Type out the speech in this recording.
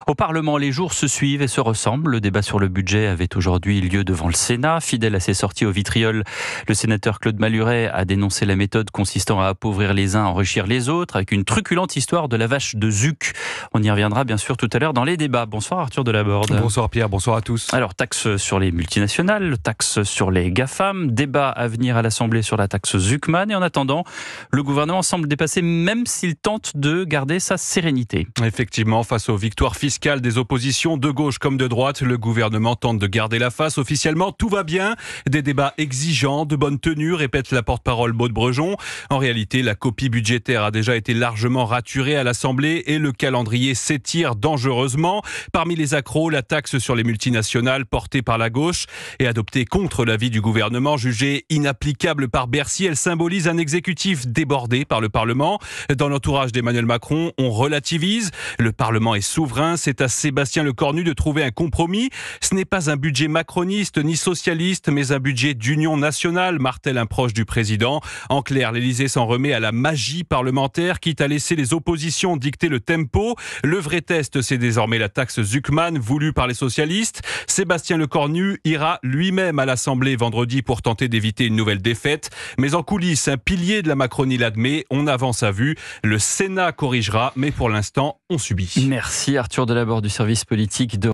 Au Parlement, les jours se suivent et se ressemblent. Le débat sur le budget avait aujourd'hui lieu devant le Sénat. Fidèle à ses sorties au vitriol, le sénateur Claude Malhuret a dénoncé la méthode consistant à appauvrir les uns, enrichir les autres, avec une truculente histoire de la vache de Zuc. On y reviendra bien sûr tout à l'heure dans les débats. Bonsoir Arthur Delaborde. Bonsoir Pierre, bonsoir à tous. Alors, taxe sur les multinationales, taxe sur les GAFAM, débat à venir à l'Assemblée sur la taxe Zuckman. Et en attendant, le gouvernement semble dépassé même s'il tente de garder sa sérénité. Effectivement, face aux victoires fiscales des oppositions de gauche comme de droite, le gouvernement tente de garder la face. Officiellement, tout va bien. Des débats exigeants, de bonne tenue, répète la porte-parole Maud Brejon. En réalité, la copie budgétaire a déjà été largement raturée à l'Assemblée et le calendrier s'étire dangereusement. Parmi les accros, la taxe sur les multinationales portée par la gauche et adoptée contre l'avis du gouvernement, jugée inapplicable par Bercy. Elle symbolise un exécutif débordé par le Parlement. Dans l'entourage d'Emmanuel Macron, on relativise. Le Parlement est souverain. C'est à Sébastien Lecornu de trouver un compromis. Ce n'est pas un budget macroniste ni socialiste, mais un budget d'union nationale, martèle un proche du président. En clair, l'Élysée s'en remet à la magie parlementaire, quitte à laisser les oppositions dicter le tempo. Le vrai test, c'est désormais la taxe Zuckman, voulue par les socialistes. Sébastien Lecornu ira lui-même à l'Assemblée vendredi pour tenter d'éviter une nouvelle défaite. Mais en coulisses, un pilier de la Macronie l'admet, on avance à vue. Le Sénat corrigera, mais pour l'instant, on subit. Merci Arthur Delaborde du service politique de